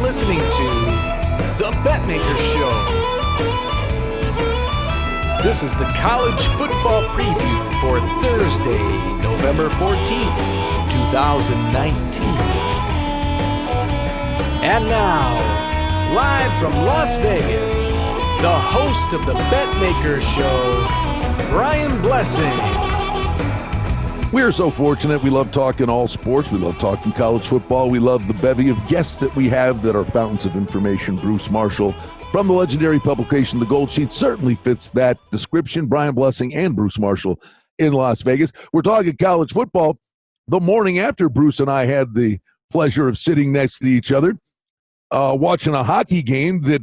listening to the Betmaker Show. This is the college football preview for Thursday, November 14th, 2019. And now, live from Las Vegas, the host of the Betmaker Show, Brian Blessing. We are so fortunate. We love talking all sports. We love talking college football. We love the bevy of guests that we have that are fountains of information. Bruce Marshall from the legendary publication The Gold Sheet certainly fits that description. Brian Blessing and Bruce Marshall in Las Vegas. We're talking college football the morning after Bruce and I had the pleasure of sitting next to each other, watching a hockey game that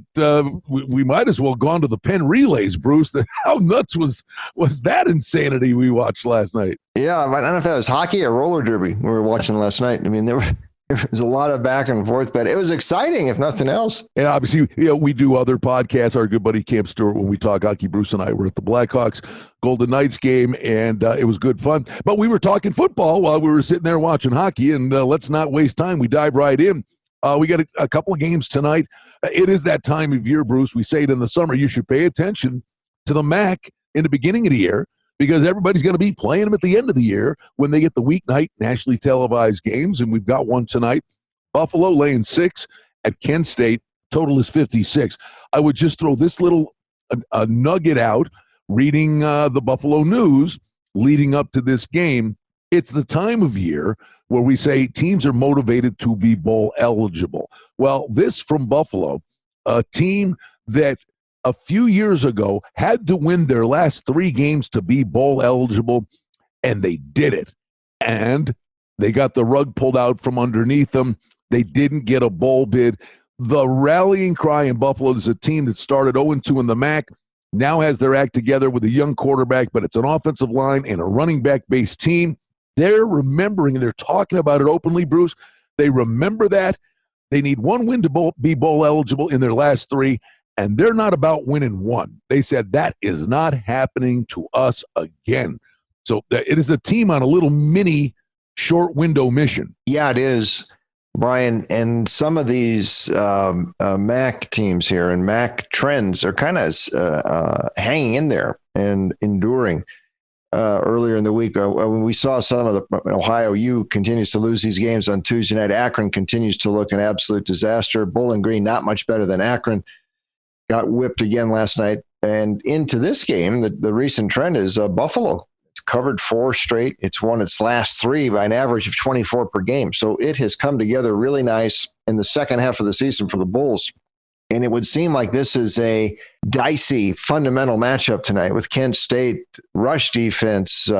we might as well gone to the Penn Relays, Bruce. How nuts was that insanity we watched last night? Yeah, I don't know if that was hockey or roller derby we were watching last night. I mean, there was a lot of back and forth, but it was exciting, if nothing else. And obviously, we do other podcasts. Our good buddy Camp Stewart, when we talk hockey, Bruce and I were at the Blackhawks Golden Knights game, and it was good fun. But we were talking football while we were sitting there watching hockey, and let's not waste time. We dive right in. We got a couple of games tonight. It is that time of year, Bruce. We say it in the summer. You should pay attention to the MAC in the beginning of the year because everybody's going to be playing them at the end of the year when they get the weeknight nationally televised games, and we've got one tonight. Buffalo laying 6 at Kent State. Total is 56. I would just throw this little nugget out, reading the Buffalo News leading up to this game. It's the time of year where we say teams are motivated to be bowl eligible. Well, this from Buffalo, a team that a few years ago had to win their last 3 games to be bowl eligible, and they did it. And they got the rug pulled out from underneath them. They didn't get a bowl bid. The rallying cry in Buffalo is a team that started 0-2 in the MAC, now has their act together with a young quarterback, but it's an offensive line and a running back-based team. They're remembering, and they're talking about it openly, Bruce. They remember that. They need one win to be bowl eligible in their last 3, and they're not about winning one. They said that is not happening to us again. So it is a team on a little mini short window mission. Yeah, it is, Brian. And some of these MAC teams here and MAC trends are kind of hanging in there and enduring. Earlier in the week, when we saw some of the Ohio U continues to lose these games on Tuesday night. Akron continues to look an absolute disaster. Bowling Green, not much better than Akron. Got whipped again last night. And into this game, the recent trend is Buffalo. It's covered 4 straight. It's won its last 3 by an average of 24 per game. So it has come together really nice in the second half of the season for the Bulls. And it would seem like this is a dicey, fundamental matchup tonight with Kent State rush defense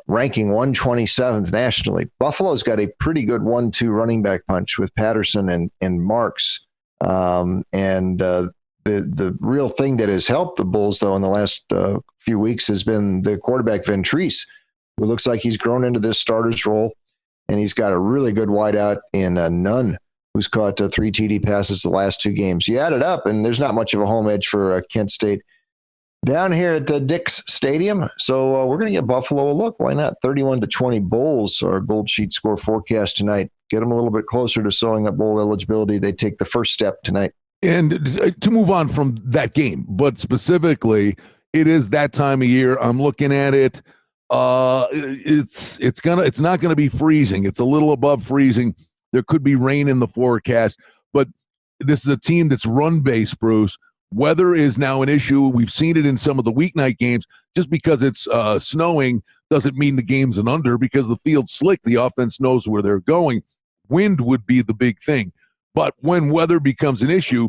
ranking 127th nationally. Buffalo's got a pretty good 1-2 running back punch with Patterson and Marks. The real thing that has helped the Bulls, though, in the last few weeks has been the quarterback Ventrese, who looks like he's grown into this starter's role, and he's got a really good wideout in Nunn, who's caught 3 TD passes the last 2 games. You add it up, and there's not much of a home edge for Kent State down here at Dick's Stadium. So we're going to get Buffalo a look. Why not? 31-20 Bulls, our Gold Sheet score forecast tonight. Get them a little bit closer to sewing up bowl eligibility. They take the first step tonight. And to move on from that game, but specifically, it is that time of year. I'm looking at it. It's not gonna be freezing. It's a little above freezing. There could be rain in the forecast, but this is a team that's run-based, Bruce. Weather is now an issue. We've seen it in some of the weeknight games. Just because it's snowing doesn't mean the game's an under because the field's slick. The offense knows where they're going. Wind would be the big thing. But when weather becomes an issue,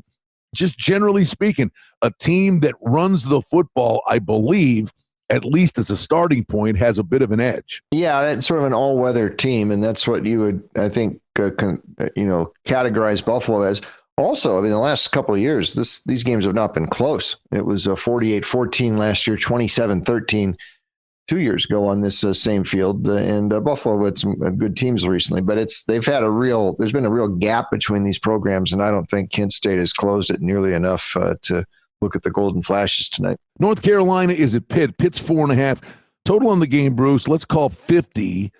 just generally speaking, a team that runs the football, I believe, at least as a starting point, has a bit of an edge. Yeah, that's sort of an all-weather team, and that's what you would, I think, categorize Buffalo as. Also, I mean, the last couple of years, these games have not been close. It was 48-14 last year, 27-13 2 years ago on this same field, and Buffalo had some good teams recently. But there's been a real gap between these programs, and I don't think Kent State has closed it nearly enough to look at the Golden Flashes tonight. North Carolina is at Pitt. Pitt's 4.5. Total on the game, Bruce, let's call 50,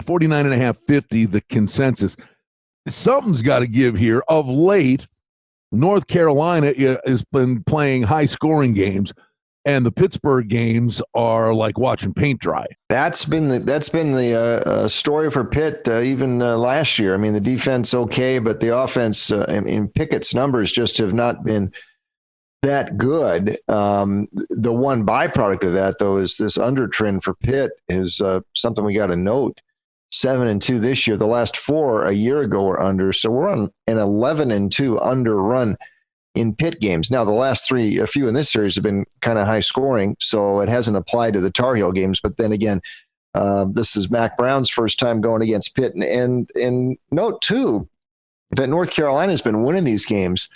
49.5, 50, the consensus. Something's got to give here. Of late, North Carolina has been playing high-scoring games, and the Pittsburgh games are like watching paint dry. That's been the story for Pitt even last year. I mean, the defense okay, but the offense in Pickett's numbers just have not been that good. The one byproduct of that, though, is this under trend for Pitt is something we got to note. 7-2 this year. The last 4 a year ago were under. So we're on an 11-2 under run in Pitt games. Now, the last 3, a few in this series have been kind of high scoring, so it hasn't applied to the Tar Heel games. But then again, this is Mac Brown's first time going against Pitt. And note, too, that North Carolina has been winning these games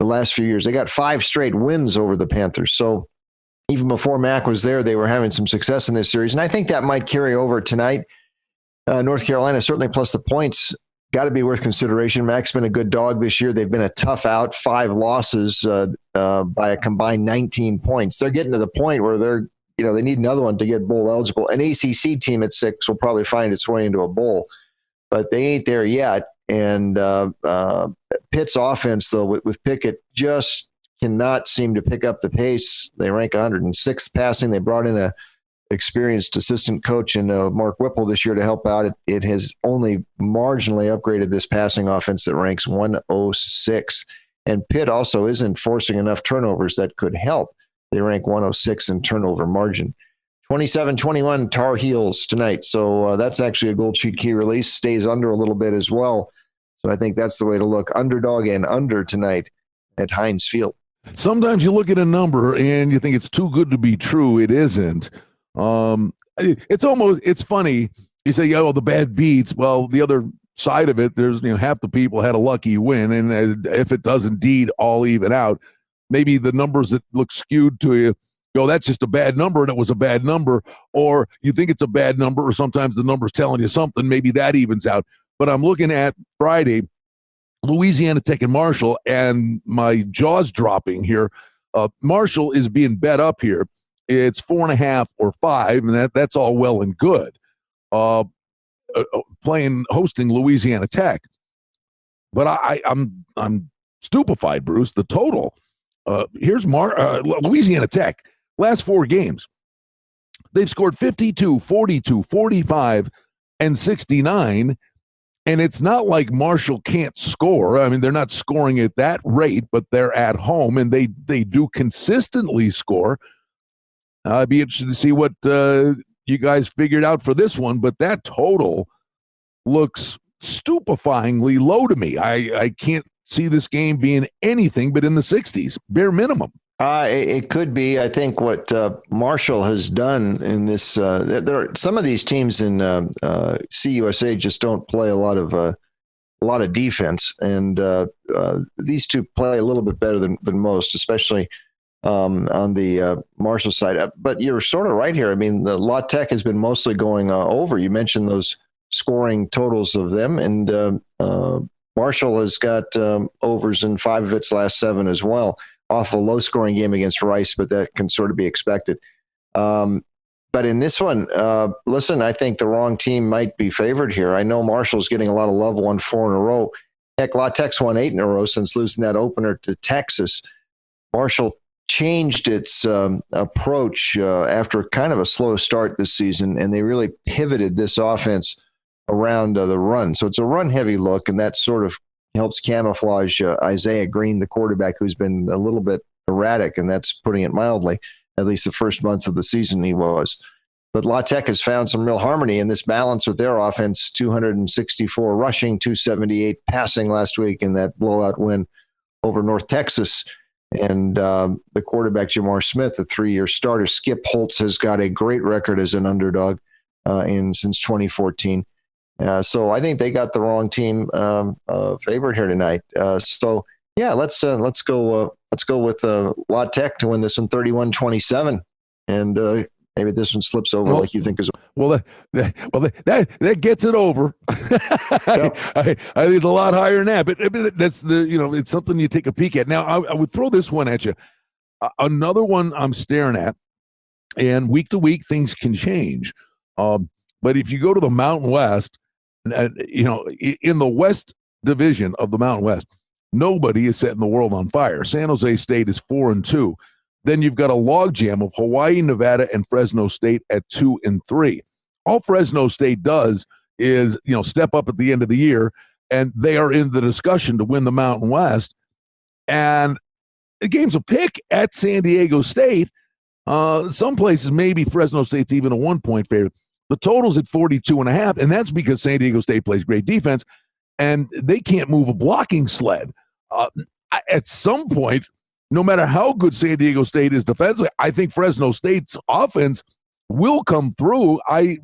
the last few years. They got 5 straight wins over the Panthers. So even before Mac was there, they were having some success in this series. And I think that might carry over tonight. North Carolina, certainly plus the points, got to be worth consideration. Mac's been a good dog this year. They've been a tough out, 5 losses by a combined 19 points. They're getting to the point where they need another one to get bowl eligible. An ACC team at 6 will probably find its way into a bowl, but they ain't there yet. And Pitt's offense, though, with Pickett, just cannot seem to pick up the pace. They rank 106th passing. They brought in a experienced assistant coach in Mark Whipple this year to help out. It has only marginally upgraded this passing offense that ranks 106. And Pitt also isn't forcing enough turnovers that could help. They rank 106 in turnover margin. 27-21 Tar Heels tonight. So that's actually a Gold Sheet Key release. Stays under a little bit as well. So I think that's the way to look. Underdog and under tonight at Heinz Field. Sometimes you look at a number and you think it's too good to be true. It isn't. It's funny. You say, oh, the bad beats. Well, the other side of it, there's, half the people had a lucky win. And if it does indeed all even out, maybe the numbers that look skewed to you, that's just a bad number and it was a bad number, or you think it's a bad number, or sometimes the number's telling you something, maybe that evens out. But I'm looking at Friday, Louisiana Tech and Marshall, and my jaw's dropping here. Marshall is being bet up here. It's 4.5 or 5, and that's all well and good. Hosting Louisiana Tech, but I'm stupefied, Bruce. The total. Here's Louisiana Tech. Last 4 games, they've scored 52, 42, 45, and 69. And it's not like Marshall can't score. I mean, they're not scoring at that rate, but they're at home, and they do consistently score. I'd be interested to see what you guys figured out for this one, but that total looks stupefyingly low to me. I can't see this game being anything but in the 60s, bare minimum. It could be. I think what Marshall has done in this, there are some of these teams in CUSA just don't play a lot of defense, and these two play a little bit better than most, especially on the Marshall side. But you're sort of right here. I mean, the La Tech has been mostly going over. You mentioned those scoring totals of them, and Marshall has got overs in 5 of its last 7 as well. Off a low-scoring game against Rice, but that can sort of be expected. But in this one, listen, I think the wrong team might be favored here. I know Marshall's getting a lot of love, won 4 in a row. Heck, La Tech's won 8 in a row since losing that opener to Texas. Marshall changed its approach after kind of a slow start this season, and they really pivoted this offense around the run. So it's a run-heavy look, and that sort of helps camouflage Isaiah Green, the quarterback, who's been a little bit erratic, and that's putting it mildly. At least the first months of the season he was. But La Tech has found some real harmony in this balance with their offense, 264 rushing, 278 passing last week in that blowout win over North Texas. And the quarterback, Jamar Smith, a 3-year starter. Skip Holtz has got a great record as an underdog since 2014. So I think they got the wrong team favored here tonight. So yeah, let's go with La Tech to win this one 31-27, and maybe this one slips over like you think is. Well, that gets it over. Yep. I think it's a lot higher than that, but that's it's something you take a peek at. Now I would throw this one at you. Another one I'm staring at, and week to week things can change. But if you go to the Mountain West, in the West Division of the Mountain West, nobody is setting the world on fire. San Jose State is 4-2. Then you've got a logjam of Hawaii, Nevada, and Fresno State at 2 and 3. All Fresno State does is, step up at the end of the year, and they are in the discussion to win the Mountain West. And the game's a pick at San Diego State. Some places, maybe Fresno State's even a 1-point favorite. The total's at 42.5, and that's because San Diego State plays great defense, and they can't move a blocking sled. At some point, no matter how good San Diego State is defensively, I think Fresno State's offense will come through. I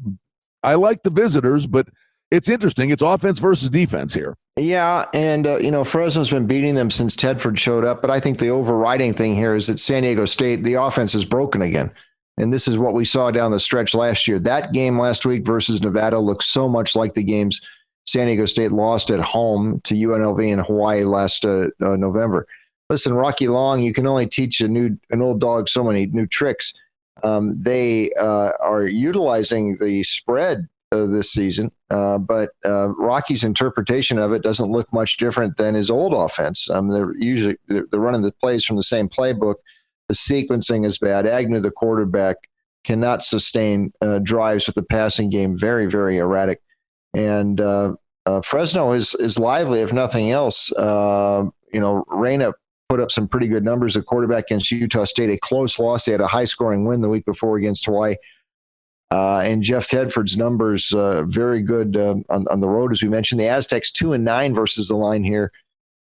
like the visitors, but it's interesting. It's offense versus defense here. Yeah, and, Fresno's been beating them since Tedford showed up, but I think the overriding thing here is that San Diego State, the offense is broken again. And this is what we saw down the stretch last year. That game last week versus Nevada looks so much like the games San Diego State lost at home to UNLV in Hawaii last November. Listen, Rocky Long, you can only teach an old dog so many new tricks. They are utilizing the spread this season, but Rocky's interpretation of it doesn't look much different than his old offense. They're running the plays from the same playbook. The sequencing is bad. Agnew, the quarterback, cannot sustain drives with the passing game. Very, very erratic. And Fresno is lively, if nothing else. Reyna put up some pretty good numbers at quarterback against Utah State. A close loss. They had a high-scoring win the week before against Hawaii. And Jeff Tedford's numbers very good on the road, as we mentioned. The Aztecs 2-9 versus the line here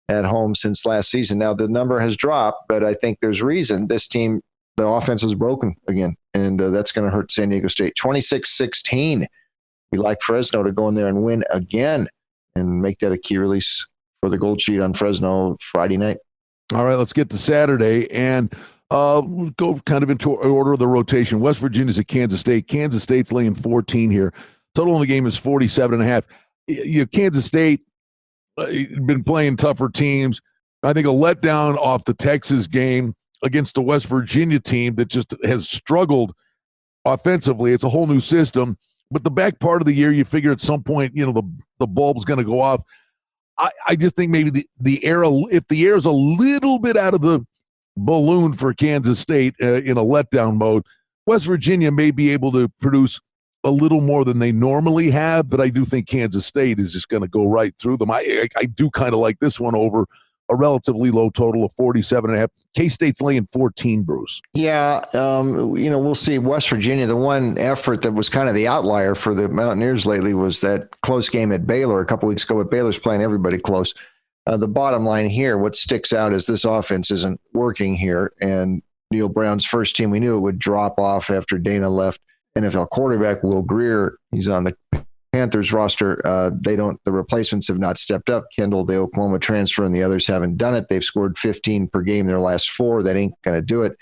at home since last season. Now, the number has dropped, but I think there's reason. This team, the offense is broken again, and that's going to hurt San Diego State. 26-16. We like Fresno to go in there and win again and make that a key release for the Gold Sheet on Fresno Friday night. All right, let's get to Saturday, and we'll go kind of into order of the rotation. West Virginia's at Kansas State. Kansas State's laying 14 here. Total in the game is 47.5. Kansas State been playing tougher teams. I think a letdown off the Texas game against the West Virginia team that just has struggled offensively. It's a whole new system. But the back part of the year, you figure at some point, the bulb's going to go off. I just think maybe if the air is a little bit out of the balloon for Kansas State in a letdown mode, West Virginia may be able to produce a little more than they normally have, but I do think Kansas State is just going to go right through them. I do kind of like this one over a relatively low total of 47.5. K-State's laying 14, Bruce. Yeah, we'll see. West Virginia, the one effort that was kind of the outlier for the Mountaineers lately was that close game at Baylor a couple weeks ago, but Baylor's playing everybody close. The bottom line here, what sticks out is this offense isn't working here, and Neil Brown's first team, we knew it would drop off after Dana left. NFL quarterback Will Grier, he's on the Panthers roster. The replacements have not stepped up. Kendall, the Oklahoma transfer, and the others haven't done it. They've scored 15 per game their last 4. That ain't going to do it.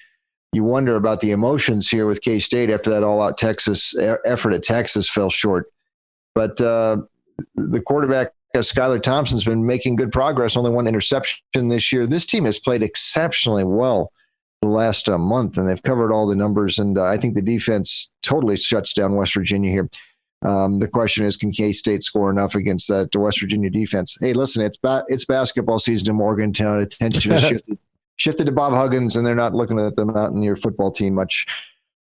You wonder about the emotions here with K-State after that all-out Texas effort at Texas fell short. But the quarterback, Skylar Thompson's been making good progress. Only 1 interception this year. This team has played exceptionally well the last month, and they've covered all the numbers, and I think the defense totally shuts down West Virginia here. The question is, can K-State score enough against that West Virginia defense? Hey, listen, it's basketball season in Morgantown. Attention is shifted to Bob Huggins, and they're not looking at the Mountaineer football team much.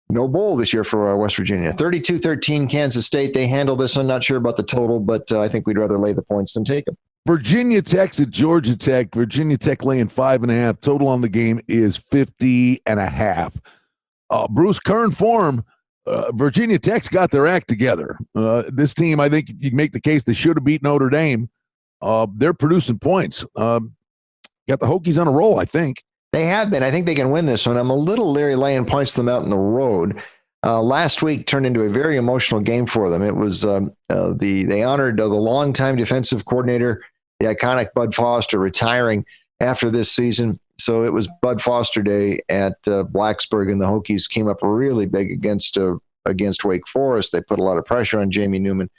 No bowl this year for West Virginia. 32-13 Kansas State. They handle this. I'm not sure about the total, but I think we'd rather lay the points than take them. Virginia Tech's at Georgia Tech. Virginia Tech laying 5.5. Total on the game is 50.5. Bruce, current form, Virginia Tech's got their act together. This team, I think you can make the case they should have beat Notre Dame. They're producing points. Got the Hokies on a roll, I think. They have been. I think they can win this one. I'm a little leery laying points to them out in the road. Last week turned into a very emotional game for them. It was they honored the longtime defensive coordinator, the iconic Bud Foster, retiring after this season. So it was Bud Foster Day at Blacksburg, and the Hokies came up really big against Wake Forest. They put a lot of pressure on Jamie Newman.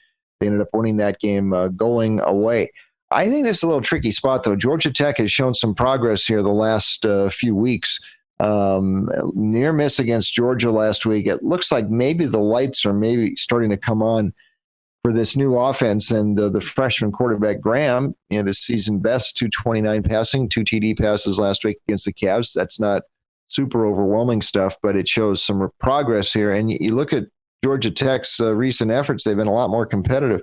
They ended up winning that game going away. I think this is a little tricky spot, though. Georgia Tech has shown some progress here the last few weeks. Near miss against Georgia last week. It looks like maybe the lights are maybe starting to come on for this new offense. And the freshman quarterback, Graham, his season best, 229 passing, 2 TD passes last week against the Cavs. That's not super overwhelming stuff, but it shows some progress here. And you look at Georgia Tech's recent efforts, they've been a lot more competitive.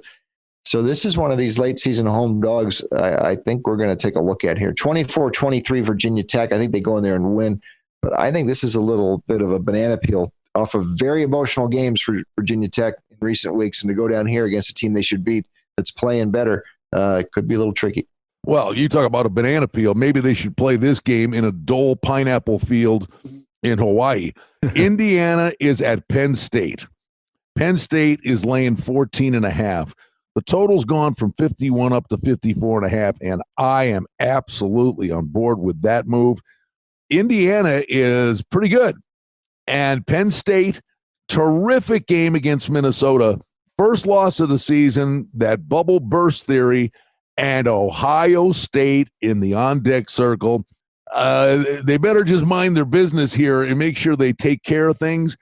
So this is one of these late season home dogs I think we're going to take a look at here. 24-23 Virginia Tech. I think they go in there and win. But I think this is a little bit of a banana peel off of very emotional games for Virginia Tech in recent weeks. And to go down here against a team they should beat that's playing better could be a little tricky. Well, you talk about a banana peel. Maybe they should play this game in a dull pineapple field in Hawaii. Indiana is at Penn State. Penn State is laying 14.5. The total's gone from 51 up to 54.5, and I am absolutely on board with that move. Indiana is pretty good. And Penn State, terrific game against Minnesota. First loss of the season, that bubble burst theory, and Ohio State in the on-deck circle. They better just mind their business here and make sure they take care of things.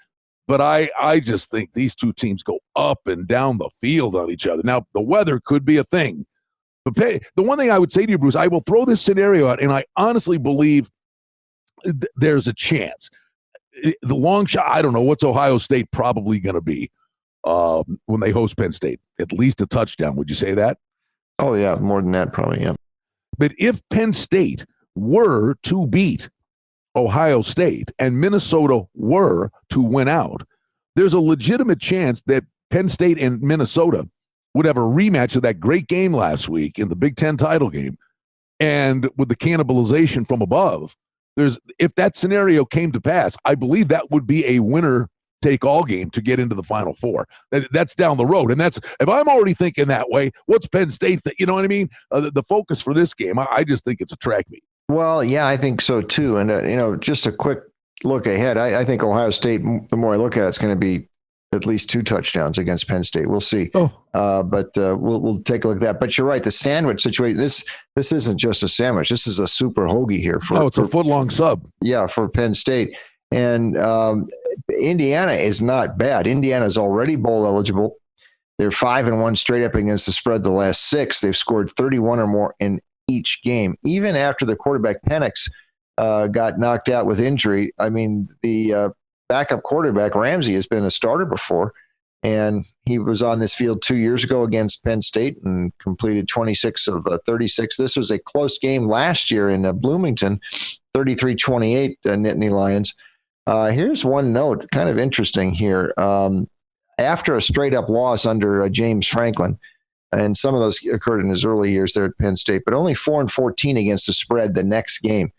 But I just think these two teams go up and down the field on each other. Now, the weather could be a thing. But the one thing I would say to you, Bruce, I will throw this scenario out, and I honestly believe there's a chance. The long shot, I don't know, what's Ohio State probably going to be when they host Penn State? At least a touchdown. Would you say that? Oh, yeah, more than that probably, yeah. But if Penn State were to beat Ohio State and Minnesota were to win out, there's a legitimate chance that Penn State and Minnesota would have a rematch of that great game last week in the Big Ten title game. And with the cannibalization from above, if that scenario came to pass, I believe that would be a winner-take-all game to get into the Final Four. That's down the road. And that's, if I'm already thinking that way, what's Penn State? You know what I mean? The focus for this game, I just think it's a track meet. Well, yeah, I think so too. And, just a quick look ahead. I think Ohio State, the more I look at it, it's going to be at least 2 touchdowns against Penn State. We'll see. But we'll take a look at that. But you're right. The sandwich situation, this isn't just a sandwich. This is a super hoagie here. It's a foot-long sub. Yeah, for Penn State. And Indiana is not bad. Indiana's already bowl eligible. They're 5-1 straight up against the spread the last 6. They've scored 31 or more in each game, even after the quarterback Penix got knocked out with injury. I mean, the backup quarterback Ramsey has been a starter before, and he was on this field 2 years ago against Penn State and completed 26 of 36. This was a close game last year in Bloomington, 33-28 Nittany Lions. Here's one note, kind of interesting here. After a straight-up loss under James Franklin, and some of those occurred in his early years there at Penn State, but only 4-14 against the spread the next game.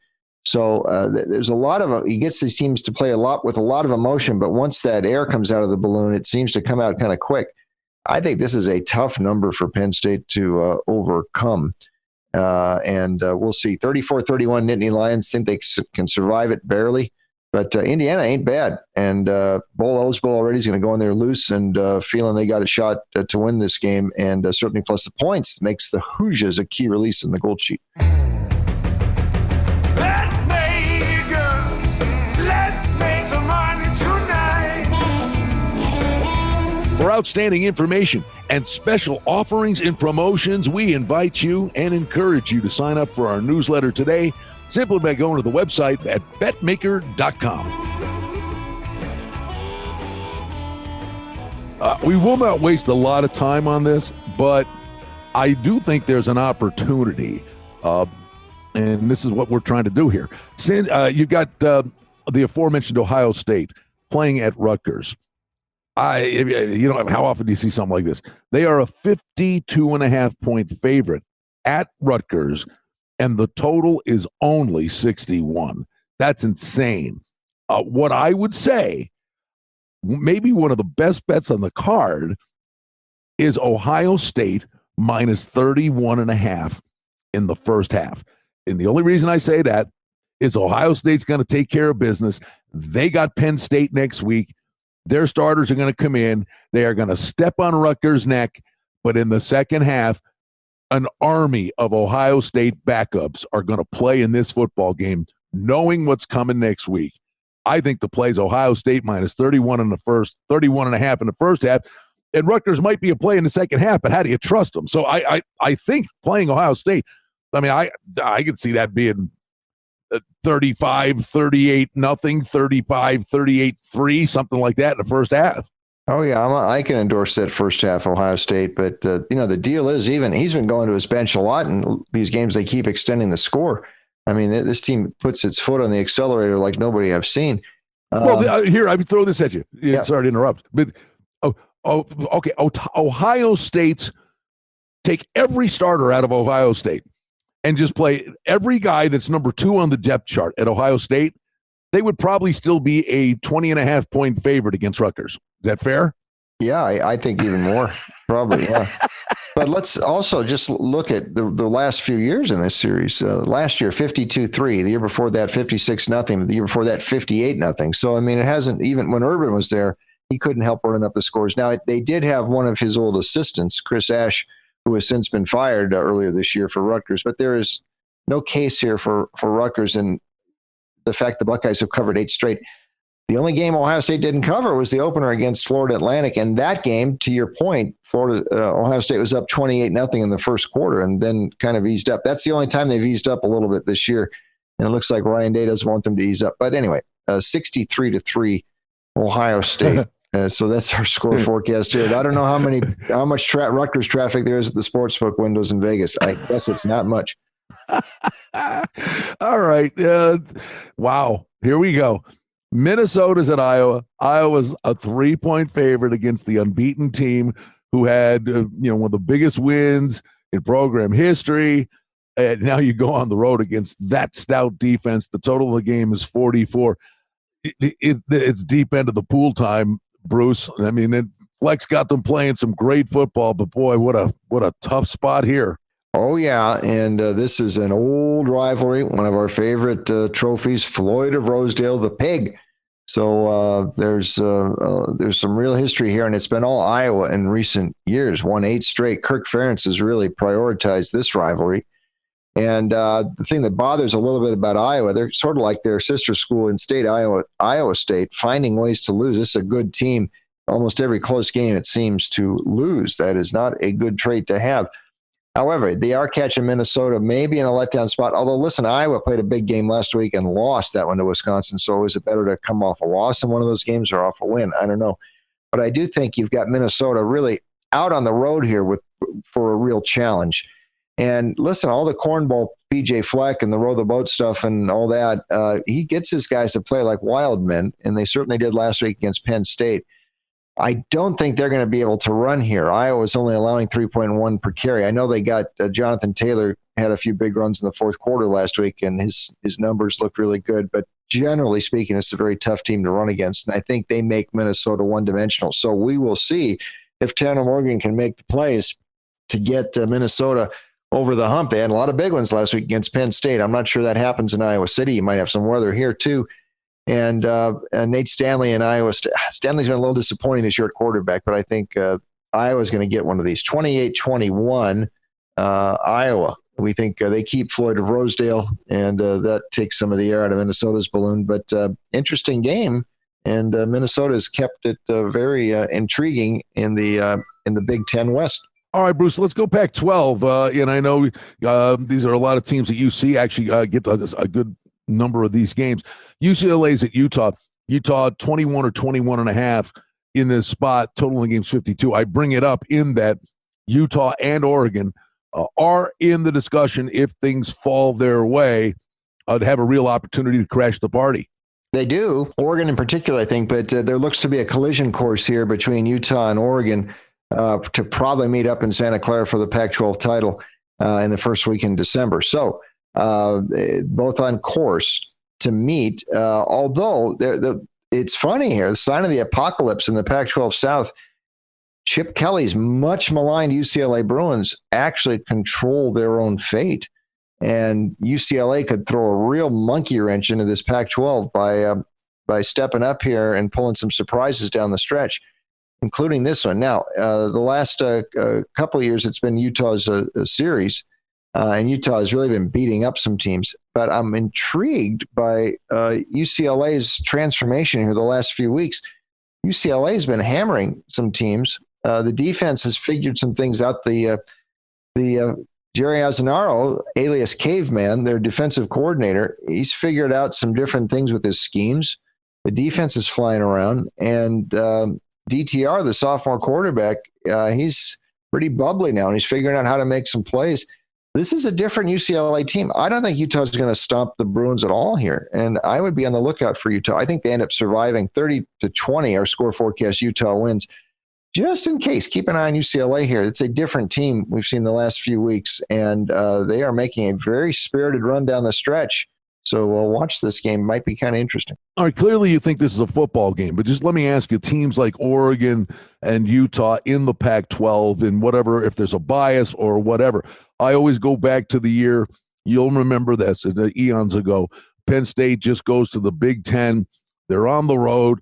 So there's a lot of he gets these teams to play a lot with a lot of emotion, but once that air comes out of the balloon, it seems to come out kind of quick. I think this is a tough number for Penn State to overcome, and we'll see. 34-31 Nittany Lions think they can survive it barely, but Indiana ain't bad, and bowl eligible already is going to go in there loose and feeling they got a shot to win this game, and certainly plus the points makes the Hoosiers a key release in the gold sheet. For outstanding information and special offerings and promotions, we invite you and encourage you to sign up for our newsletter today simply by going to the website at betmaker.com. We will not waste a lot of time on this, but I do think there's an opportunity, and this is what we're trying to do here. You've got the aforementioned Ohio State playing at Rutgers. How often do you see something like this? They are a 52.5-point favorite at Rutgers, and the total is only 61. That's insane. What I would say, maybe one of the best bets on the card is Ohio State minus 31.5 in the first half. And the only reason I say that is Ohio State's going to take care of business. They got Penn State next week. Their starters are going to come in. They are going to step on Rutgers' neck. But in the second half, an army of Ohio State backups are going to play in this football game, knowing what's coming next week. I think the play is Ohio State minus 31.5 in the first half. And Rutgers might be a play in the second half, but how do you trust them? So I think playing Ohio State, I mean, I could see that being 35-38 nothing, 35-38-3, something like that in the first half. Oh, yeah, I can endorse that first half Ohio State. But, the deal is he's been going to his bench a lot, and these games they keep extending the score. I mean, this team puts its foot on the accelerator like nobody I've seen. Here, I throw this at you. Yeah. Sorry to interrupt. But, okay, Ohio State, take every starter out of Ohio State and just play every guy that's number 2 on the depth chart at Ohio State. They would probably still be a 20.5-point favorite against Rutgers. Is that fair? Yeah, I think even more, probably, yeah. But let's also just look at the last few years in this series. Last year, 52-3. The year before that, 56-0. The year before that, 58-0. So, I mean, it hasn't, even when Urban was there, he couldn't help running up the scores. Now, they did have one of his old assistants, Chris Ash, who has since been fired earlier this year for Rutgers. But there is no case here for Rutgers, and the fact the Buckeyes have covered 8 straight. The only game Ohio State didn't cover was the opener against Florida Atlantic. And that game, to your point, Ohio State was up 28-0 in the first quarter and then kind of eased up. That's the only time they've eased up a little bit this year. And it looks like Ryan Day doesn't want them to ease up. But anyway, 63-3 Ohio State. So that's our score forecast here. I don't know how much Rutgers traffic there is at the sportsbook windows in Vegas. I guess it's not much. All right. Wow. Here we go. Minnesota's at Iowa. Iowa's a 3-point favorite against the unbeaten team who had, one of the biggest wins in program history. And now you go on the road against that stout defense. The total of the game is 44. It's deep end of the pool time, Bruce. I mean, Flex got them playing some great football, but boy, what a tough spot here. Oh, yeah, and this is an old rivalry, one of our favorite trophies, Floyd of Rosedale, the pig. So there's some real history here, and it's been all Iowa in recent years, won 8 straight. Kirk Ferentz has really prioritized this rivalry. And the thing that bothers a little bit about Iowa, they're sort of like their sister school in state, Iowa State, finding ways to lose. This is a good team. Almost every close game it seems to lose. That is not a good trait to have. However, they are catching Minnesota maybe in a letdown spot. Although, listen, Iowa played a big game last week and lost that one to Wisconsin. So is it better to come off a loss in one of those games or off a win? I don't know. But I do think you've got Minnesota really out on the road here for a real challenge. And listen, all the cornball PJ Fleck and the row the boat stuff and all that, he gets his guys to play like wild men, and they certainly did last week against Penn State. I don't think they're going to be able to run here. Iowa's only allowing 3.1 per carry. I know they got Jonathan Taylor had a few big runs in the fourth quarter last week, and his numbers look really good. But generally speaking, it's a very tough team to run against, and I think they make Minnesota one-dimensional. So we will see if Tanner Morgan can make the plays to get Minnesota over the hump. They had a lot of big ones last week against Penn State. I'm not sure that happens in Iowa City. You might have some weather here too. And Nate Stanley in Iowa. Stanley's been a little disappointing this year at quarterback, but I think Iowa's going to get one of these. 28-21 Iowa. We think they keep Floyd of Rosedale, and that takes some of the air out of Minnesota's balloon. But interesting game, and Minnesota has kept it very intriguing in the Big Ten West. All right, Bruce, let's go Pac-12. And I know these are a lot of teams that you see actually get a good number of these games. UCLA's at Utah. Utah 21 or 21 and a half in this spot. Total in the game's 52. I bring it up in that Utah and Oregon are in the discussion if things fall their way to have a real opportunity to crash the party. They do. Oregon in particular, I think, but there looks to be a collision course here between Utah and Oregon to probably meet up in Santa Clara for the Pac-12 title in the first week in December. So both on course to meet, although it's funny here, the sign of the apocalypse in the Pac-12 South, Chip Kelly's much maligned UCLA Bruins actually control their own fate. And UCLA could throw a real monkey wrench into this Pac-12 by stepping up here and pulling some surprises down the stretch, including this one. Now, the last couple of years, it's been Utah's series. And Utah has really been beating up some teams. But I'm intrigued by UCLA's transformation here the last few weeks. UCLA has been hammering some teams, the defense has figured some things out. The Jerry Azzanaro, alias Caveman, their defensive coordinator, he's figured out some different things with his schemes. The defense is flying around, and DTR, the sophomore quarterback, he's pretty bubbly now, and he's figuring out how to make some plays. This is a different UCLA team. I don't think Utah's going to stomp the Bruins at all here, and I would be on the lookout for Utah. I think they end up surviving 30-20. Our score forecast, Utah wins. Just in case, keep an eye on UCLA here. It's a different team we've seen the last few weeks, and they are making a very spirited run down the stretch. So we'll watch this game. Might be kind of interesting. All right, clearly you think this is a football game, but just let me ask you, teams like Oregon and Utah in the Pac-12 and whatever, if there's a bias or whatever, I always go back to the year, you'll remember this, eons ago, Penn State just goes to the Big Ten. They're on the road.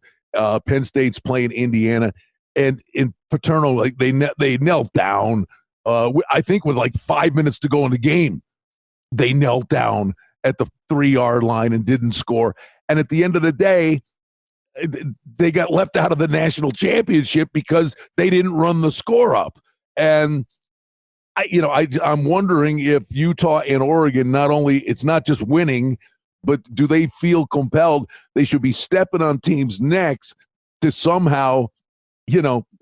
Penn State's playing Indiana. And in Paterno, like they knelt down. I think with like 5 minutes to go in the game, they knelt down at the 3-yard line and didn't score. And at the end of the day, they got left out of the national championship because they didn't run the score up. And I'm wondering if Utah and Oregon, not only it's not just winning, but do they feel compelled they should be stepping on teams' necks to somehow,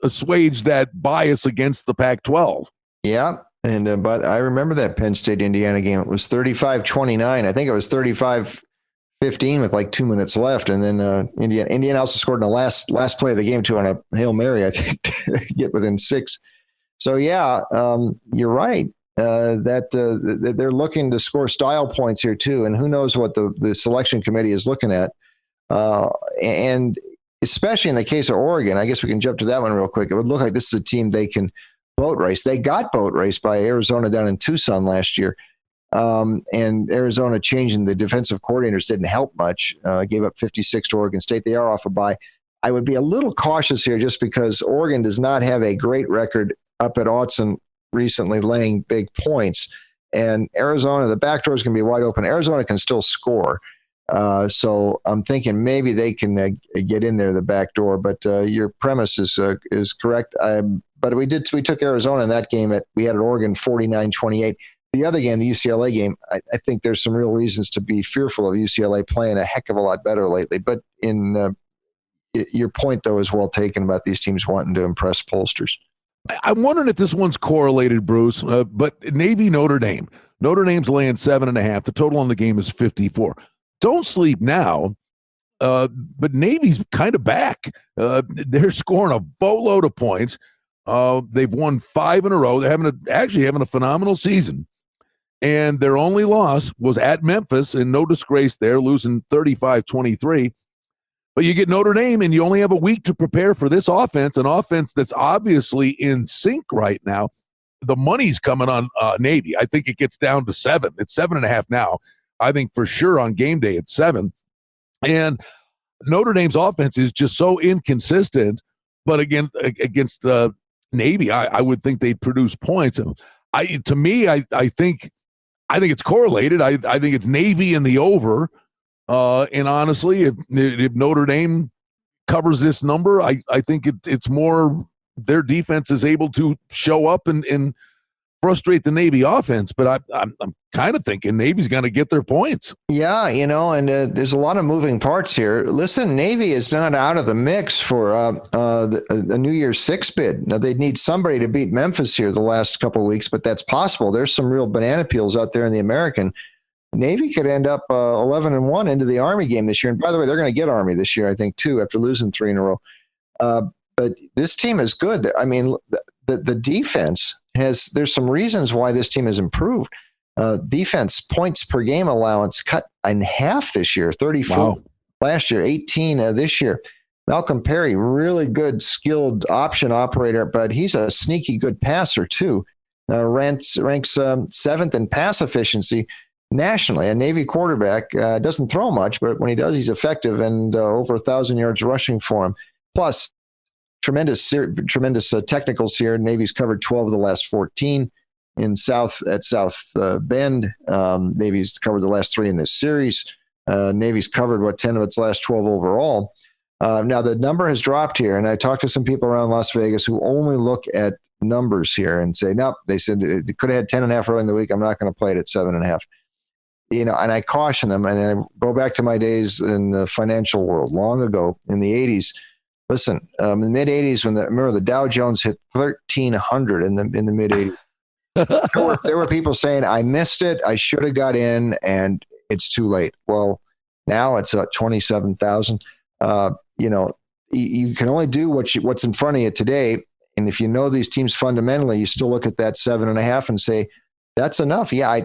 assuage that bias against the Pac-12? Yeah. And but I remember that Penn State-Indiana game. It was 35-29. I think it was 35-15 with like 2 minutes left. And then Indiana also scored in the last play of the game, too, on a Hail Mary, I think, to get within 6. So, yeah, you're right that they're looking to score style points here, too. And who knows what the selection committee is looking at. And especially in the case of Oregon, I guess we can jump to that one real quick. It would look like this is a team they can boat race. They got boat raced by Arizona down in Tucson last year. And Arizona changing the defensive coordinators didn't help much. Gave up 56 to Oregon State. They are off a bye. I would be a little cautious here just because Oregon does not have a great record up at Autzen recently laying big points. And Arizona, the back door is going to be wide open. Arizona can still score. So I'm thinking maybe they can get in there the back door. But your premise is correct. But we took Arizona in that game. We had at Oregon 49-28. The other game, the UCLA game, I think there's some real reasons to be fearful of UCLA playing a heck of a lot better lately. But your point, though, is well taken about these teams wanting to impress pollsters. I'm wondering if this one's correlated, Bruce, but Navy Notre Dame. Notre Dame's laying 7.5. The total on the game is 54. Don't sleep now. But Navy's kind of back. They're scoring a boatload of points. They've won 5 in a row. They're having a phenomenal season. And their only loss was at Memphis, and no disgrace there, losing 35-23. But you get Notre Dame, and you only have a week to prepare for this offense, an offense that's obviously in sync right now. The money's coming on Navy. I think it gets down to 7. It's 7.5 now. I think for sure on game day it's 7. And Notre Dame's offense is just so inconsistent. But again, against Navy, I would think they'd produce points. I think it's correlated. I think it's Navy in the over. And honestly, if Notre Dame covers this number, I think it's more their defense is able to show up and frustrate the Navy offense. But I'm kind of thinking Navy's going to get their points. Yeah, and there's a lot of moving parts here. Listen, Navy is not out of the mix for a New Year's 6 bid. Now, they'd need somebody to beat Memphis here the last couple of weeks, but that's possible. There's some real banana peels out there in the American. Navy could end up 11-1 into the Army game this year. And by the way, they're going to get Army this year, I think, too, after losing 3 in a row. But this team is good. I mean, the defense there's some reasons why this team has improved. Defense points per game allowance cut in half this year, 34 last year, 18 this year. Malcolm Perry, really good, skilled option operator, but he's a sneaky good passer too. Ranks 7th in pass efficiency nationally. A Navy quarterback doesn't throw much, but when he does, he's effective, and over 1,000 yards rushing for him. Plus, tremendous technicals here. Navy's covered 12 of the last 14 at South Bend. Navy's covered the last 3 in this series. Navy's covered 10 of its last 12 overall. Now the number has dropped here, and I talked to some people around Las Vegas who only look at numbers here and say, nope, they said they could have had 10.5 early in the week. I'm not going to play it at 7.5. And I caution them, and I go back to my days in the financial world long ago in the 80s. Listen, in the mid 80s, remember the Dow Jones hit 1,300 in the mid 80s. there were people saying, I missed it. I should have got in, and it's too late. Well, now it's at 27,000. You can only do what's in front of you today. And if you know these teams fundamentally, you still look at that 7.5 and say, that's enough. Yeah,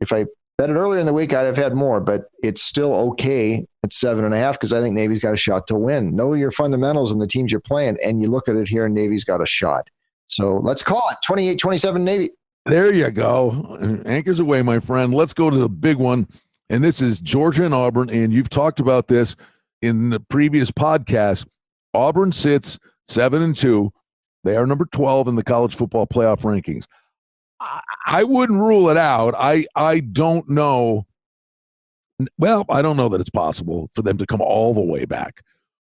if I bet it earlier in the week, I'd have had more, but it's still okay at 7.5 because I think Navy's got a shot to win. Know your fundamentals and the teams you're playing, and you look at it here, and Navy's got a shot. So let's call it 28-27 Navy. There you go. Anchors away, my friend. Let's go to the big one, and this is Georgia and Auburn, and you've talked about this in the previous podcast. Auburn sits 7-2. They are number 12 in the college football playoff rankings. I wouldn't rule it out. I don't know. Well, I don't know that it's possible for them to come all the way back.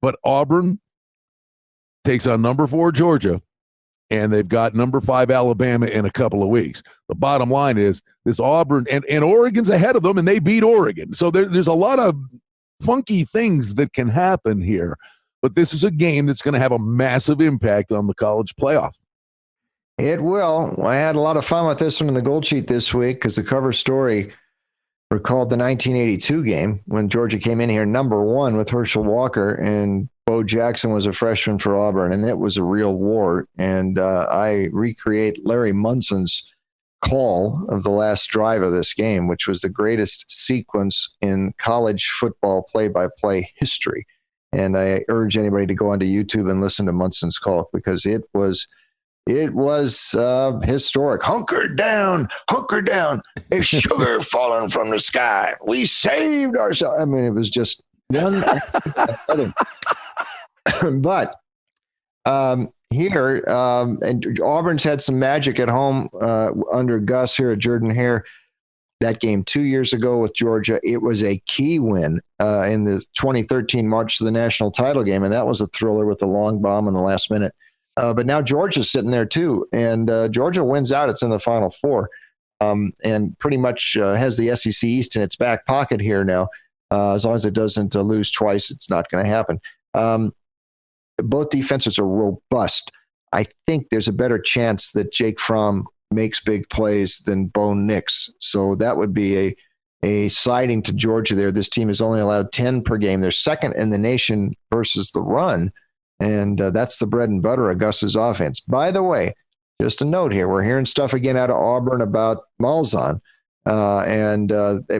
But Auburn takes on number 4 Georgia, and they've got number 5 Alabama in a couple of weeks. The bottom line is this Auburn, and Oregon's ahead of them, and they beat Oregon. So there's a lot of funky things that can happen here. But this is a game that's going to have a massive impact on the college playoff. It will. I had a lot of fun with this one in the Gold Sheet this week because the cover story recalled the 1982 game when Georgia came in here number 1 with Herschel Walker, and Bo Jackson was a freshman for Auburn, and it was a real war. And I recreate Larry Munson's call of the last drive of this game, which was the greatest sequence in college football play-by-play history. And I urge anybody to go onto YouTube and listen to Munson's call because it was historic. Hunker down. It's sugar falling from the sky. We saved ourselves. I mean, it was just one other. But here, and Auburn's had some magic at home under Gus here at Jordan Hare. That game 2 years ago with Georgia, it was a key win in the 2013 March to the national title game, and that was a thriller with the long bomb in the last minute. But now Georgia's sitting there too, and Georgia wins out. It's in the Final Four, and pretty much has the SEC East in its back pocket here now. As long as it doesn't lose twice, it's not going to happen. Both defenses are robust. I think there's a better chance that Jake Fromm makes big plays than Bo Nix. So that would be a siding to Georgia there. This team is only allowed 10 per game. They're second in the nation versus the run. And that's the bread and butter of Gus's offense. By the way, just a note here, we're hearing stuff again out of Auburn about Malzahn. And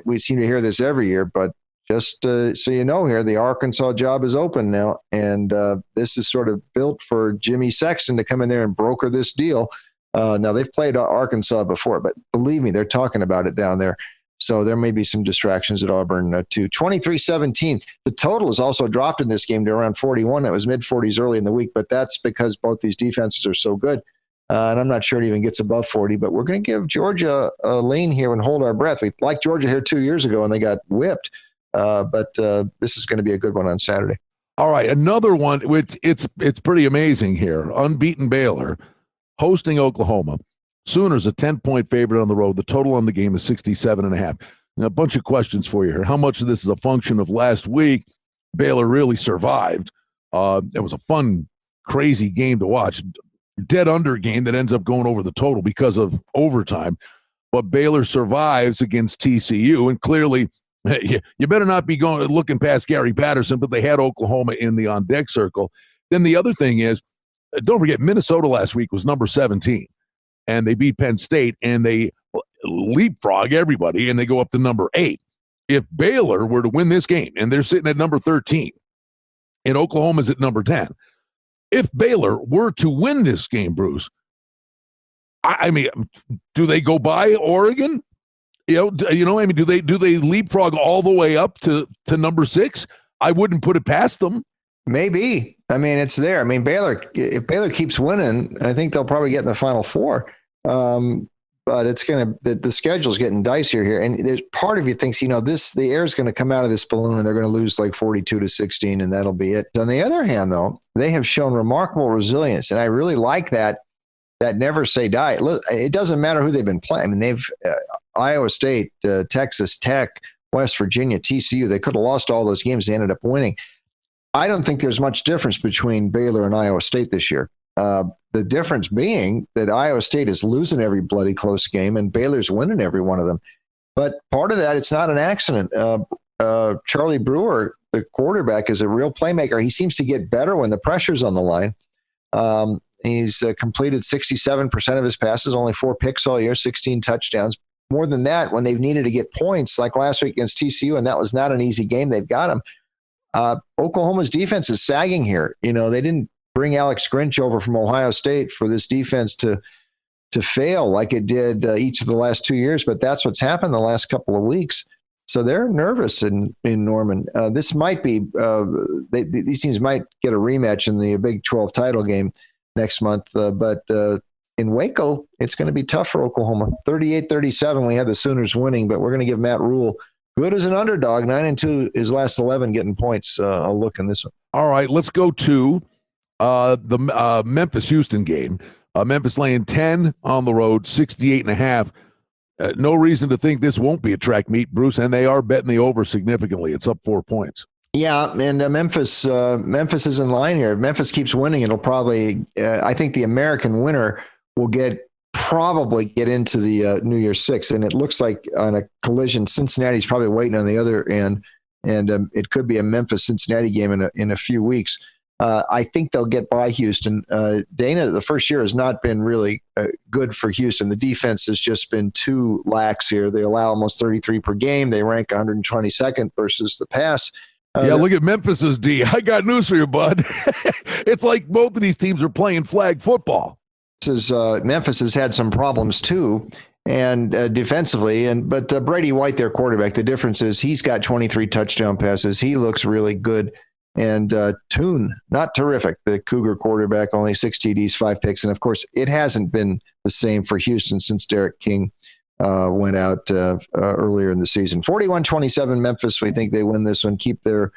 we seem to hear this every year, but just so you know here, the Arkansas job is open now. And this is sort of built for Jimmy Sexton to come in there and broker this deal. Now, they've played Arkansas before, but believe me, they're talking about it down there. So there may be some distractions at Auburn, too. 23-17. The total has also dropped in this game to around 41. It was mid-40s early in the week, but that's because both these defenses are so good. And I'm not sure it even gets above 40, but we're going to give Georgia a lean here and hold our breath. We liked Georgia here 2 years ago, and they got whipped. But this is going to be a good one on Saturday. All right, another one, which it's pretty amazing here. Unbeaten Baylor hosting Oklahoma. Sooners a 10-point favorite on the road. The total on the game is 67.5. Now, a bunch of questions for you here. How much of this is a function of last week? Baylor really survived. It was a fun, crazy game to watch. Dead under game that ends up going over the total because of overtime. But Baylor survives against TCU, and clearly you better not be looking past Gary Patterson, but they had Oklahoma in the on-deck circle. Then the other thing is, don't forget, Minnesota last week was number 17, and they beat Penn State, and they leapfrog everybody, and they go up to number 8. If Baylor were to win this game, and they're sitting at number 13, and Oklahoma's at number 10, if Baylor were to win this game, Bruce, I mean, do they go by Oregon? Do they leapfrog all the way up to number 6? I wouldn't put it past them. Maybe. I mean, it's there. I mean, if Baylor keeps winning, I think they'll probably get in the Final Four. But but it's going to, the schedule's getting dicier here. And there's part of you thinks, the air is going to come out of this balloon and they're going to lose like 42-16 and that'll be it. On the other hand, though, they have shown remarkable resilience. And I really like that never say die. Look, it doesn't matter who they've been playing. I mean, they've Iowa State, Texas Tech, West Virginia, TCU, they could have lost all those games. They ended up winning. I don't think there's much difference between Baylor and Iowa State this year. The difference being that Iowa State is losing every bloody close game and Baylor's winning every one of them. But part of that, it's not an accident. Charlie Brewer, the quarterback, is a real playmaker. He seems to get better when the pressure's on the line. He's completed 67% of his passes, only 4 picks all year, 16 touchdowns. More than that, when they've needed to get points, like last week against TCU, and that was not an easy game, they've got him. Oklahoma's defense is sagging here. They didn't bring Alex Grinch over from Ohio State for this defense to fail like it did each of the last 2 years, but that's what's happened the last couple of weeks. So they're nervous in Norman. This might be these teams might get a rematch in the Big 12 title game next month, but in Waco, it's going to be tough for Oklahoma. 38-37, we had the Sooners winning, but we're going to give Matt Rule good as an underdog, 9-2 his last 11 getting points. I'll look in this one. All right, let's go to the Memphis-Houston game. Memphis laying 10 on the road, 68.5. No reason to think this won't be a track meet, Bruce, and they are betting the over significantly. It's up 4 points. Yeah, and Memphis is in line here. If Memphis keeps winning, it'll probably I think the American winner will probably get into the New Year's Six, and it looks like on a collision, Cincinnati's probably waiting on the other end, and it could be a Memphis-Cincinnati game in a few weeks. I think they'll get by Houston. Dana, the first year has not been really good for Houston. The defense has just been too lax here. They allow almost 33 per game. They rank 122nd versus the pass. Look at Memphis's D. I got news for you, bud. It's like both of these teams are playing flag football. Memphis has had some problems too, and defensively. But Brady White, their quarterback, the difference is he's got 23 touchdown passes. He looks really good. And Toon, not terrific. The Cougar quarterback, only 6 TDs, 5 picks. And, of course, it hasn't been the same for Houston since Derek King went out earlier in the season. 41-27 Memphis. We think they win this one, keep their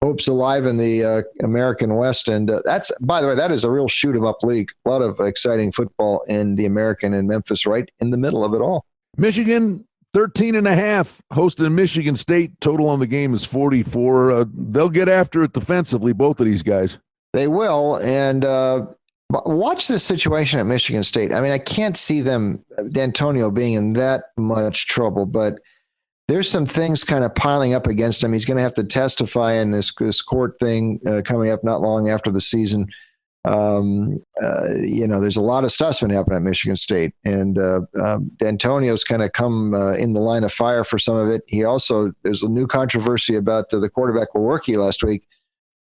hopes alive in the American West. And that's, by the way, that is a real shoot-'em-up league. A lot of exciting football in the American and Memphis right in the middle of it all. Michigan 13.5 hosting Michigan State. Total on the game is 44. They'll get after it defensively, both of these guys. They will. And watch this situation at Michigan State. I mean, I can't see them, D'Antonio, being in that much trouble, but there's some things kind of piling up against him. He's going to have to testify in this court thing coming up not long after the season. There's a lot of stuff's been happening at Michigan State, and D'Antonio's kind of come in the line of fire for some of it. There's a new controversy about the quarterback Lewerke last week.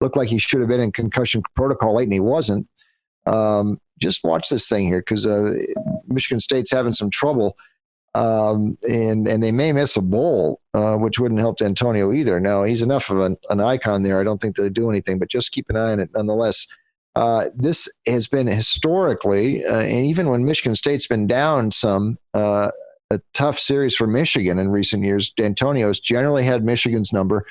Looked like he should have been in concussion protocol late, and he wasn't. Just watch this thing here, because Michigan State's having some trouble, and they may miss a bowl, which wouldn't help D'Antonio either. Now, he's enough of an icon there. I don't think they'll do anything, but just keep an eye on it nonetheless. This has been historically, and even when Michigan State's been down some, a tough series for Michigan in recent years. D'Antonio's generally had Michigan's number.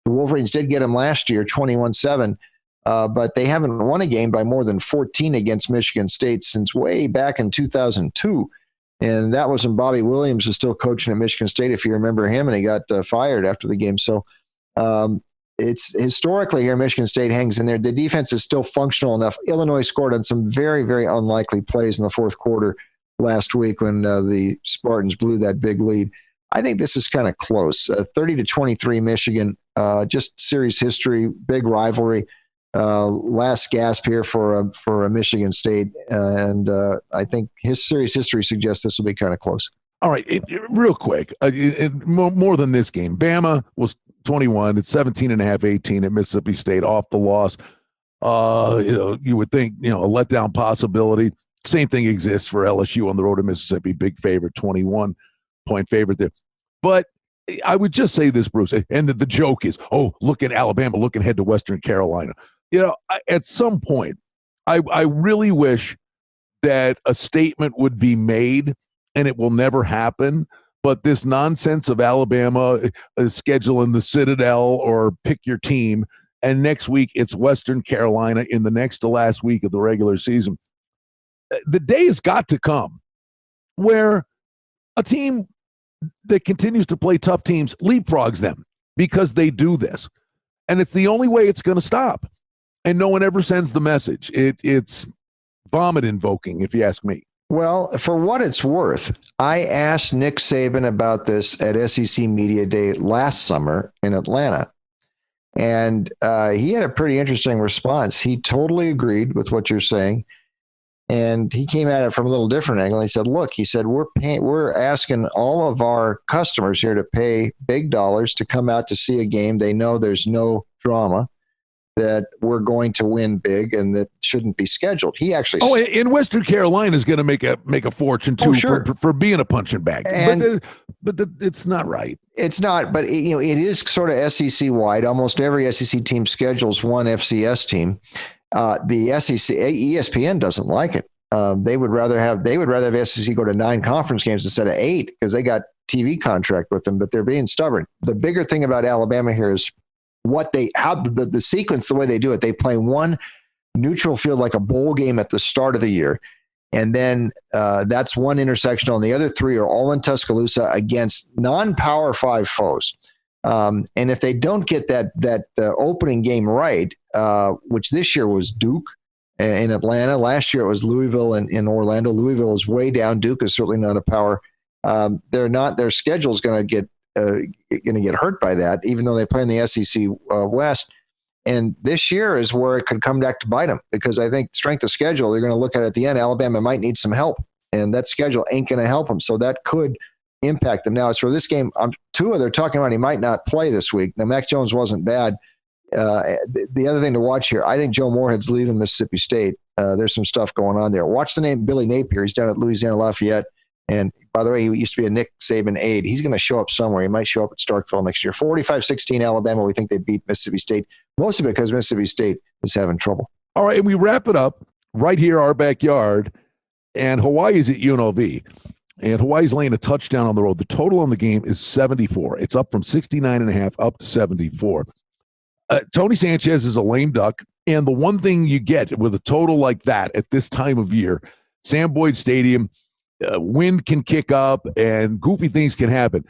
The Wolverines did get him last year, 21-7, but they haven't won a game by more than 14 against Michigan State since way back in 2002. And that was when Bobby Williams was still coaching at Michigan State, if you remember him, and he got fired after the game. So, it's historically here, Michigan State hangs in there. The defense is still functional enough. Illinois scored on some very, very unlikely plays in the fourth quarter last week when the Spartans blew that big lead. I think this is kind of close. 30-23 Michigan, just series history, big rivalry. Last gasp here for a Michigan State. And I think his series history suggests this will be kind of close. All right, real quick, more than this game. Bama was 21. It's 17.5, 18 at Mississippi State off the loss. You would think, a letdown possibility. Same thing exists for LSU on the road to Mississippi. Big favorite, 21-point favorite there. But I would just say this, Bruce, and the joke is, look at Alabama looking ahead to Western Carolina. At some point, I really wish that a statement would be made and it will never happen. But this nonsense of Alabama scheduling the Citadel or pick your team, and next week it's Western Carolina in the next to last week of the regular season. The day has got to come where a team that continues to play tough teams leapfrogs them because they do this. And it's the only way it's going to stop. And no one ever sends the message. It's vomit invoking, if you ask me. Well, for what it's worth, I asked Nick Saban about this at SEC Media Day last summer in Atlanta. And he had a pretty interesting response. He totally agreed with what you're saying. And he came at it from a little different angle. He said, look, we're asking all of our customers here to pay big dollars to come out to see a game. They know there's no drama, that we're going to win big and that shouldn't be scheduled. He actually in Western Carolina is going to make a fortune too for being a punching bag. But it's not right. It's not, but it is sort of SEC wide. Almost every SEC team schedules one FCS team. The SEC, ESPN doesn't like it. They would rather have SEC go to 9 conference games instead of 8 because they got TV contract with them, but they're being stubborn. The bigger thing about Alabama here is the sequence, the way they do it. They play one neutral field like a bowl game at the start of the year. And then that's one intersectional, and the other 3 are all in Tuscaloosa against non-Power 5 foes. And if they don't get that opening game right, which this year was Duke in Atlanta, last year it was Louisville in Orlando. Louisville is way down. Duke is certainly not a power. Their schedule is going to get hurt by that, even though they play in the SEC West. And this year is where it could come back to bite them, because I think strength of schedule, they're going to look at the end. Alabama might need some help, and that schedule ain't going to help them. So that could impact them. Now, as for this game, Tua, they're talking about he might not play this week. Now, Mac Jones wasn't bad. The other thing to watch here, I think Joe Moorhead's leaving Mississippi State. There's some stuff going on there. Watch the name Billy Napier. He's down at Louisiana Lafayette. And by the way, he used to be a Nick Saban aide. He's going to show up somewhere. He might show up at Starkville next year. 45-16 Alabama. We think they beat Mississippi State, mostly because Mississippi State is having trouble. All right, and we wrap it up right here, our backyard, and Hawaii's at UNLV. And Hawaii's laying a touchdown on the road. The total on the game is 74. It's up from 69.5 up to 74. Tony Sanchez is a lame duck. And the one thing you get with a total like that at this time of year, Sam Boyd Stadium, wind can kick up and goofy things can happen.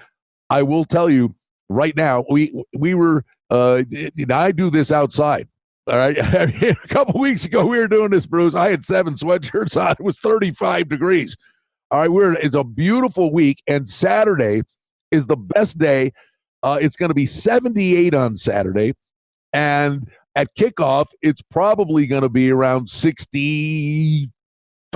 I will tell you right now, we were, I do this outside. All right. A couple weeks ago, we were doing this, Bruce. I had 7 sweatshirts on. It was 35 degrees. All right. It's a beautiful week. And Saturday is the best day. It's going to be 78 on Saturday. And at kickoff, it's probably going to be around 62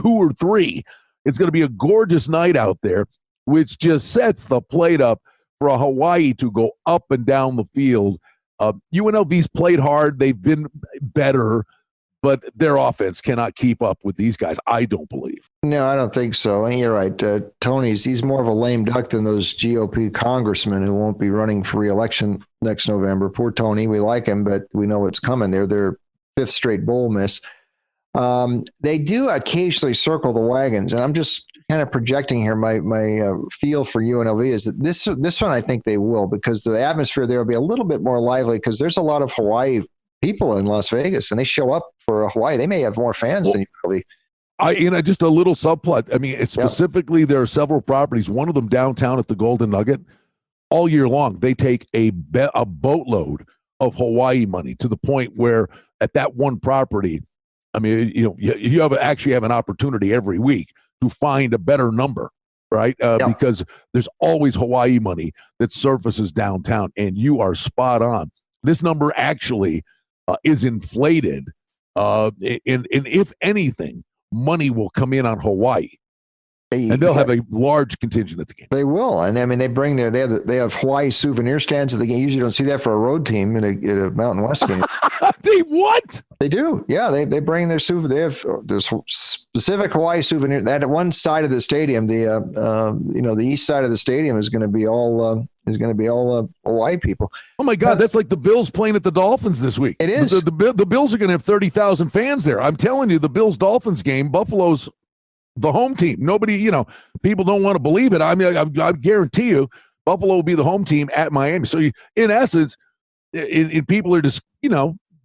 or 3. It's going to be a gorgeous night out there, which just sets the plate up for a Hawaii to go up and down the field. UNLV's played hard. They've been better, but their offense cannot keep up with these guys, I don't believe. No, I don't think so. And you're right. He's more of a lame duck than those GOP congressmen who won't be running for re-election next November. Poor Tony. We like him, but we know what's coming. They're their 5th straight bowl miss. They do occasionally circle the wagons, and I'm just kind of projecting here. My feel for UNLV is that this one I think they will, because the atmosphere there will be a little bit more lively, because there's a lot of Hawaii people in Las Vegas, and they show up for Hawaii. They may have more fans than usually. Just a little subplot. I mean, specifically, there are several properties. One of them downtown at the Golden Nugget. All year long, they take a boatload of Hawaii money, to the point where at that one property, I mean, you actually have an opportunity every week to find a better number, right? Because there's always Hawaii money that surfaces downtown, and you are spot on. This number actually is inflated, and if anything, money will come in on Hawaii, and they'll have a large contingent at the game. They will, and I mean, they have Hawaii souvenir stands at the game. You usually don't see that for a road team in a Mountain West game. They what? They do, yeah. They bring their souvenir. They have there's specific Hawaii souvenir. That at one side of the stadium, the east side of the stadium is going to be all Hawaii people. Oh my God, that's like the Bills playing at the Dolphins this week. It is. The Bills are going to have 30,000 fans there. I'm telling you, the Bills-Dolphins game, Buffalo's the home team. Nobody, people don't want to believe it. I mean, I guarantee you Buffalo will be the home team at Miami. So in essence, people are just,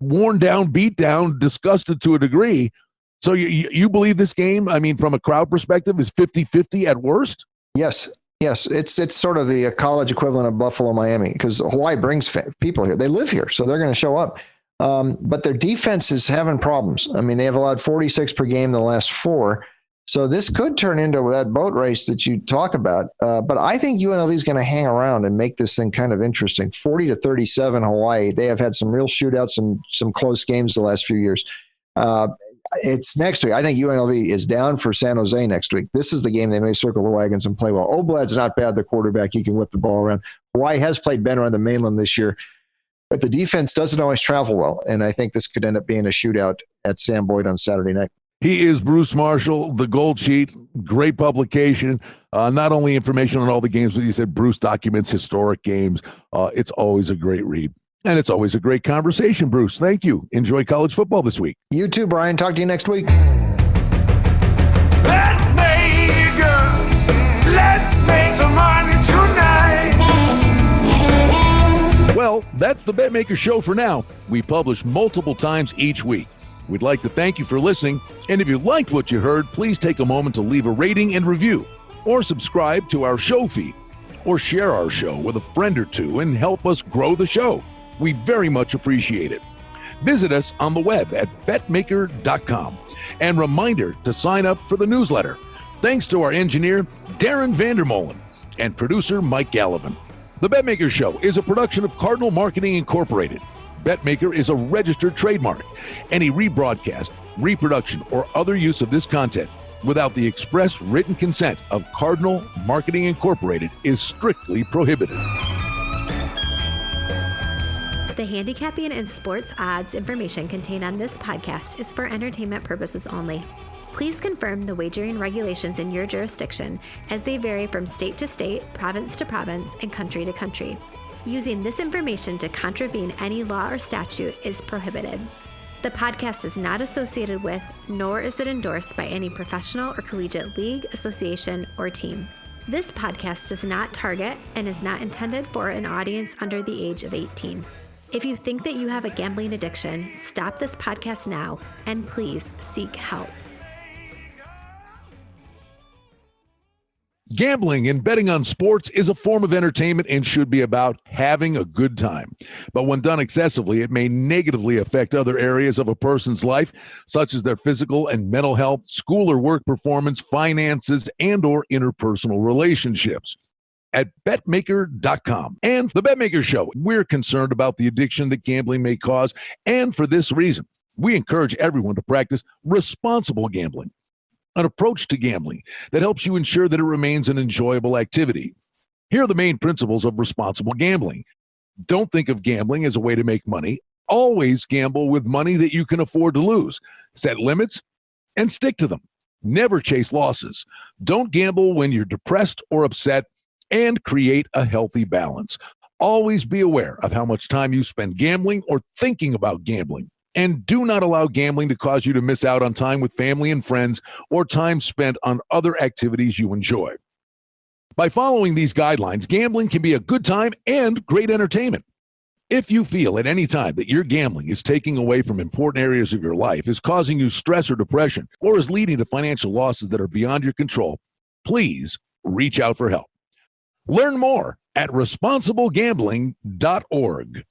worn down, beat down, disgusted to a degree. So you believe this game, I mean, from a crowd perspective, is 50-50 at worst? Yes. It's sort of the college equivalent of Buffalo, Miami, because Hawaii brings people here. They live here, so they're going to show up. But their defense is having problems. I mean, they have allowed 46 per game in the last 4. So this could turn into that boat race that you talk about. But I think UNLV is going to hang around and make this thing kind of interesting. 40-37 Hawaii. They have had some real shootouts and some close games the last few years. It's next week. I think UNLV is down for San Jose next week. This is the game they may circle the wagons and play well. Oblad's not bad, the quarterback. He can whip the ball around. Hawaii has played better on the mainland this year, but the defense doesn't always travel well, and I think this could end up being a shootout at Sam Boyd on Saturday night. He is Bruce Marshall, The Gold Sheet, great publication. Not only information on all the games, but he said Bruce documents historic games. It's always a great read. And it's always a great conversation, Bruce. Thank you. Enjoy college football this week. You too, Brian. Talk to you next week. Betmaker, let's make some money tonight. Well, that's the Betmaker Show for now. We publish multiple times each week. We'd like to thank you for listening. And if you liked what you heard, please take a moment to leave a rating and review, or subscribe to our show feed, or share our show with a friend or two and help us grow the show. We very much appreciate it. Visit us on the web at betmaker.com. And reminder to sign up for the newsletter. Thanks to our engineer, Darren Vandermolen, and producer, Mike Gallivan. The Betmaker Show is a production of Cardinal Marketing Incorporated. Betmaker is a registered trademark. Any rebroadcast, reproduction, or other use of this content without the express written consent of Cardinal Marketing Incorporated is strictly prohibited. The handicapping and sports odds information contained on this podcast is for entertainment purposes only. Please confirm the wagering regulations in your jurisdiction, as they vary from state to state, province to province, and country to country. Using this information to contravene any law or statute is prohibited. The podcast is not associated with, nor is it endorsed by any professional or collegiate league, association, or team. This podcast does not target and is not intended for an audience under the age of 18. If you think that you have a gambling addiction, stop this podcast now and please seek help. Gambling and betting on sports is a form of entertainment and should be about having a good time. But when done excessively, it may negatively affect other areas of a person's life, such as their physical and mental health, school or work performance, finances, and/or interpersonal relationships. At Betmaker.com and the Betmaker Show, we're concerned about the addiction that gambling may cause, and for this reason, we encourage everyone to practice responsible gambling, an approach to gambling that helps you ensure that it remains an enjoyable activity. Here are the main principles of responsible gambling. Don't think of gambling as a way to make money. Always gamble with money that you can afford to lose. Set limits and stick to them. Never chase losses. Don't gamble when you're depressed or upset, and create a healthy balance. Always be aware of how much time you spend gambling or thinking about gambling. And do not allow gambling to cause you to miss out on time with family and friends or time spent on other activities you enjoy. By following these guidelines, gambling can be a good time and great entertainment. If you feel at any time that your gambling is taking away from important areas of your life, is causing you stress or depression, or is leading to financial losses that are beyond your control, please reach out for help. Learn more at responsiblegambling.org.